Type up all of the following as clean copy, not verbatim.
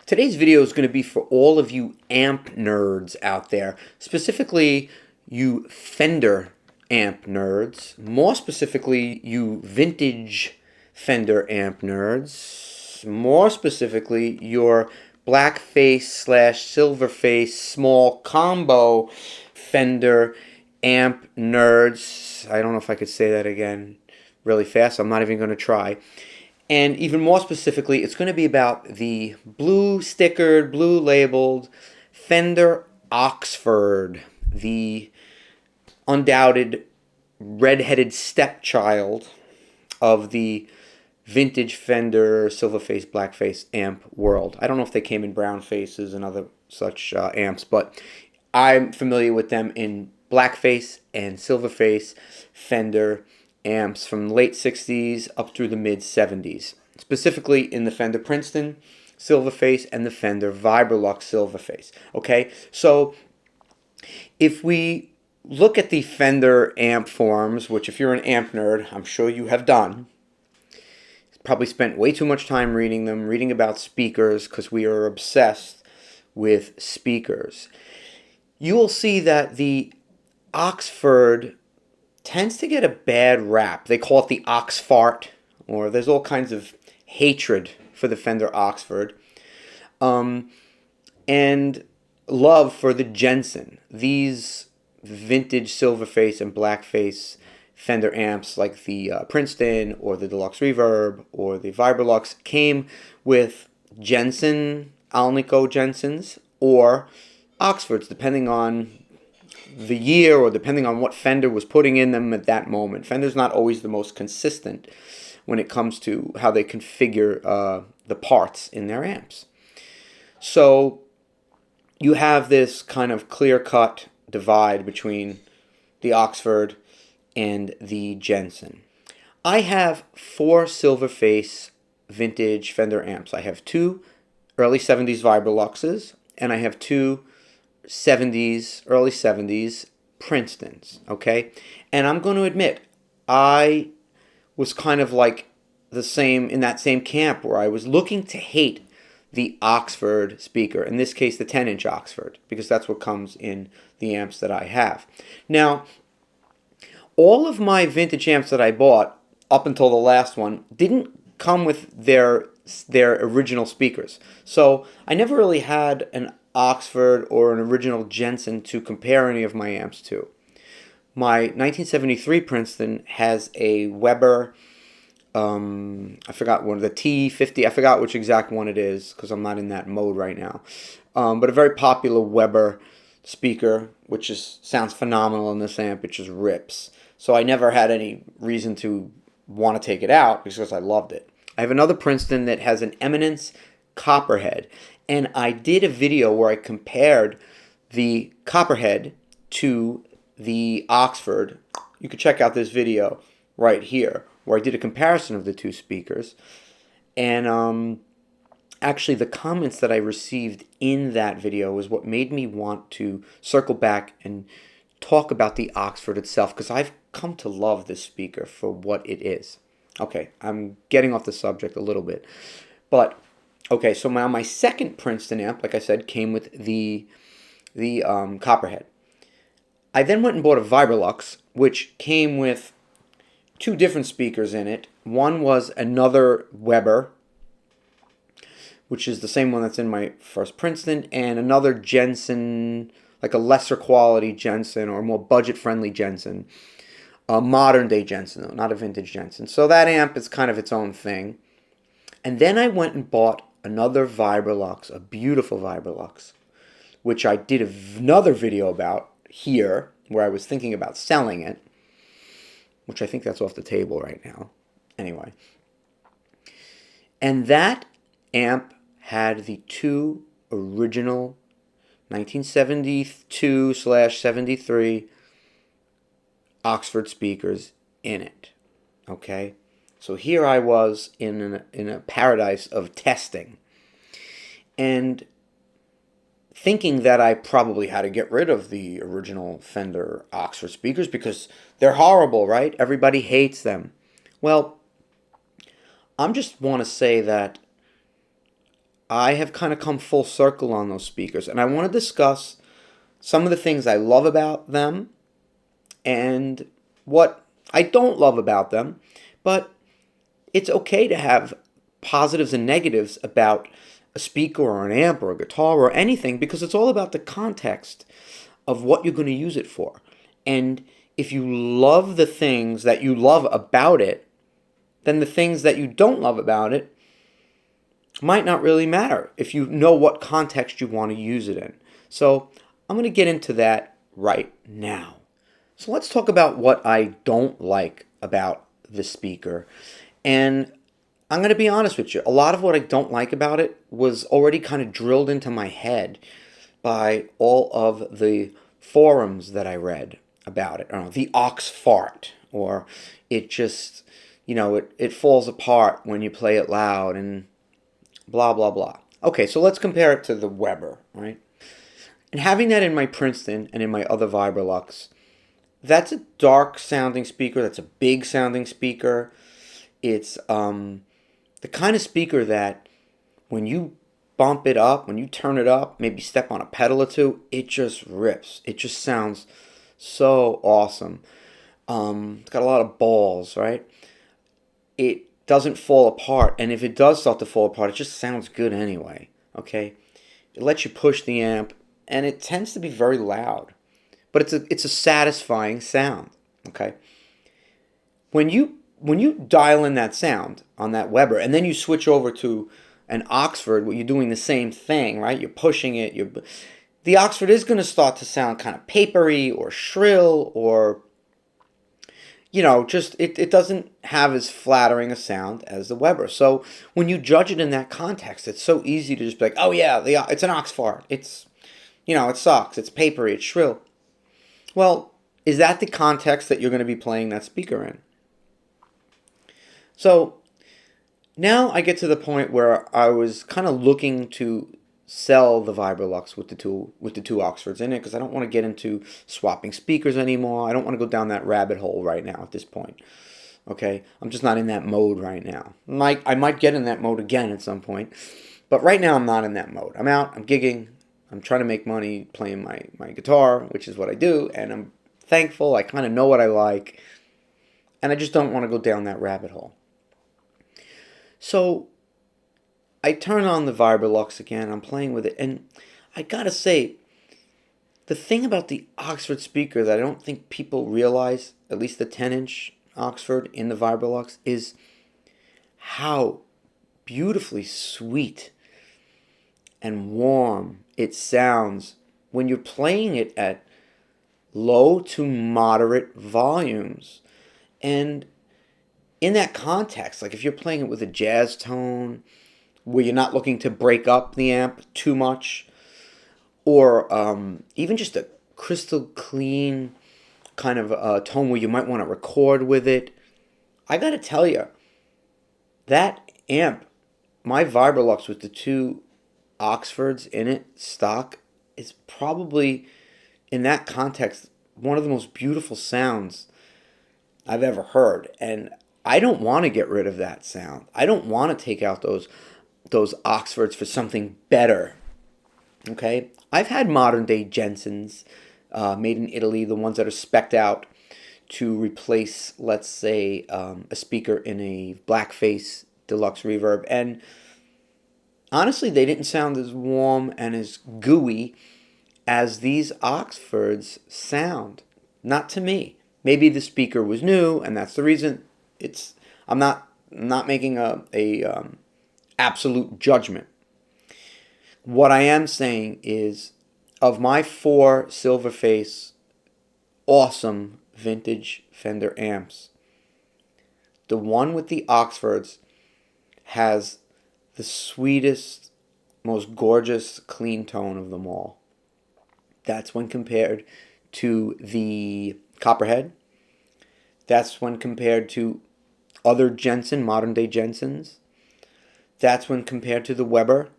Today's video is going to be for all of you amp nerds out there, specifically you Fender amp nerds, more specifically you vintage Fender amp nerds, more specifically your Blackface slash Silverface small combo Fender amp nerds. I don't know if I could say that again really fast. I'm not even going to try. And even more specifically, it's going to be about the blue stickered, blue labeled Fender Oxford, the undoubted red-headed stepchild of the vintage Fender Silverface Blackface amp world. I don't know if they came in brown faces and other such amps, but I'm familiar with them in Blackface and Silverface Fender amps from the late 60s up through the mid 70s, specifically in the Fender Princeton Silverface and the Fender Vibrolux Silverface. Okay, so if we look at the Fender amp forums, which if you're an amp nerd, I'm sure you have done, probably spent way too much time reading them, reading about speakers, because we are obsessed with speakers. You will see that the Oxford tends to get a bad rap. They call it the Oxfart, or there's all kinds of hatred for the Fender Oxford, and love for the Jensen. These vintage Silverface and Blackface Fender amps like the Princeton or the Deluxe Reverb or the Vibrolux came with Jensen, Alnico Jensens, or Oxfords, depending on the year or depending on what Fender was putting in them at that moment. Fender's not always the most consistent when it comes to how they configure the parts in their amps. So you have this kind of clear-cut divide between the Oxford and the Jensen. I have 4 Silverface vintage Fender amps. I have 2 early 70s Vibroluxes, and I have 2 early 70s Princetons, okay? And I'm going to admit, I was kind of like in that same camp where I was looking to hate the Oxford speaker, in this case the 10-inch Oxford, because that's what comes in the amps that I have. Now, all of my vintage amps that I bought, up until the last one, didn't come with their original speakers. So I never really had an Oxford or an original Jensen to compare any of my amps to. My 1973 Princeton has a Weber, I forgot one, the T50, I forgot which exact one it is because I'm not in that mode right now. But a very popular Weber speaker, which sounds phenomenal in this amp. It just rips. So I never had any reason to want to take it out because I loved it. I have another Princeton that has an Eminence Copperhead. And I did a video where I compared the Copperhead to the Oxford. You can check out this video right here where I did a comparison of the two speakers. And actually the comments that I received in that video was what made me want to circle back and talk about the Oxford itself, because I've come to love this speaker for what it is. Okay, I'm getting off the subject a little bit. But okay, so now my second Princeton amp, like I said, came with the Copperhead. I then went and bought a Vibrolux, which came with 2 different speakers in it. One was another Weber, which is the same one that's in my first Princeton, and another Jensen, like a lesser quality Jensen or more budget-friendly Jensen. A modern-day Jensen, though, not a vintage Jensen. So that amp is kind of its own thing. And then I went and bought another Vibrolux, a beautiful Vibrolux, which I did another video about here, where I was thinking about selling it, which I think that's off the table right now. Anyway. And that amp had the 2 original 1972/73 Oxford speakers in it. Okay? So here I was in a paradise of testing and thinking that I probably had to get rid of the original Fender Oxford speakers because they're horrible, right? Everybody hates them. Well, I just want to say that I have kind of come full circle on those speakers, and I want to discuss some of the things I love about them and what I don't love about them. But it's okay to have positives and negatives about a speaker or an amp or a guitar or anything, because it's all about the context of what you're going to use it for. And if you love the things that you love about it, then the things that you don't love about it might not really matter if you know what context you want to use it in. So I'm going to get into that right now. So let's talk about what I don't like about the speaker. And I'm going to be honest with you. A lot of what I don't like about it was already kind of drilled into my head by all of the forums that I read about it. I don't know, the Oxford, or it just, it falls apart when you play it loud, and blah, blah, blah. Okay, so let's compare it to the Weber, right? And having that in my Princeton and in my other Vibrolux, that's a dark sounding speaker. That's a big sounding speaker. It's the kind of speaker that when you bump it up, when you turn it up, maybe step on a pedal or two, it just rips. It just sounds so awesome. It's got a lot of balls, right? It doesn't fall apart, and if it does start to fall apart, it just sounds good anyway, okay? It lets you push the amp, and it tends to be very loud, but it's a satisfying sound, okay? When you dial in that sound on that Weber, and then you switch over to an Oxford, where you're doing the same thing, right? You're pushing it. The Oxford is going to start to sound kind of papery or shrill, or just it doesn't have as flattering a sound as the Weber. So when you judge it in that context, it's so easy to just be like, oh yeah, it's an Oxford. It's it sucks. It's papery. It's shrill. Well, is that the context that you're going to be playing that speaker in? So now I get to the point where I was kind of looking to sell the Vibrolux with the two Oxfords in it, because I don't want to get into swapping speakers anymore. I don't want to go down that rabbit hole right now at this point. Okay, I'm just not in that mode right now. I might get in that mode again at some point, but right now I'm not in that mode. I'm out. I'm gigging. I'm trying to make money playing my guitar, which is what I do, and I'm thankful. I kind of know what I like, and I just don't want to go down that rabbit hole. So I turn on the Vibrolux again. I'm playing with it, and I gotta say, the thing about the Oxford speaker that I don't think people realize, at least the 10-inch Oxford in the Vibrolux, is how beautifully sweet and warm it sounds when you're playing it at low to moderate volumes. And in that context, like if you're playing it with a jazz tone, where you're not looking to break up the amp too much, or even just a crystal clean kind of tone where you might want to record with it, I gotta tell you, that amp, my Vibrolux with the two Oxfords in it, stock, is probably, in that context, one of the most beautiful sounds I've ever heard. And I don't want to get rid of that sound. I don't want to take out those Oxfords for something better. Okay? I've had modern day Jensens made in Italy, the ones that are spec'd out to replace, let's say, a speaker in a Blackface Deluxe Reverb. And honestly, they didn't sound as warm and as gooey as these Oxfords sound. Not to me. Maybe the speaker was new, and that's the reason. I'm not making a absolute judgment. What I am saying is, of my 4 Silverface awesome vintage Fender amps, the one with the Oxfords has the sweetest, most gorgeous clean tone of them all. That's when compared to the Copperhead. That's when compared to other Jensen, modern day Jensens. That's when compared to the Weber.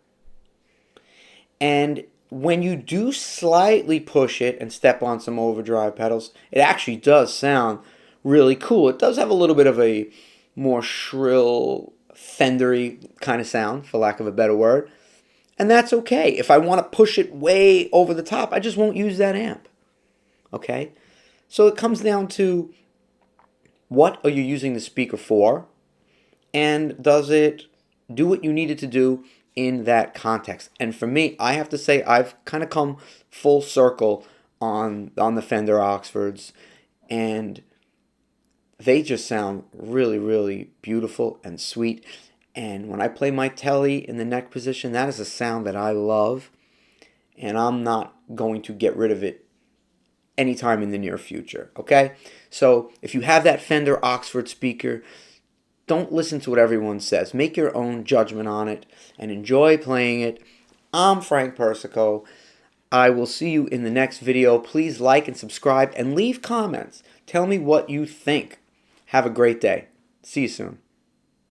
And when you do slightly push it and step on some overdrive pedals, it actually does sound really cool. It does have a little bit of a more shrill, Fendery kind of sound, for lack of a better word. And that's okay. If I want to push it way over the top, I just won't use that amp. Okay? So it comes down to, what are you using the speaker for? And does it do what you need it to do in that context? And for me, I have to say I've kind of come full circle on the Fender Oxfords, and they just sound really, really beautiful and sweet. And when I play my telly in the neck position, that is a sound that I love, and I'm not going to get rid of it anytime in the near future, okay? So if you have that Fender Oxford speaker, don't listen to what everyone says. Make your own judgment on it and enjoy playing it. I'm Frank Persico. I will see you in the next video. Please like and subscribe and leave comments. Tell me what you think. Have a great day. See you soon.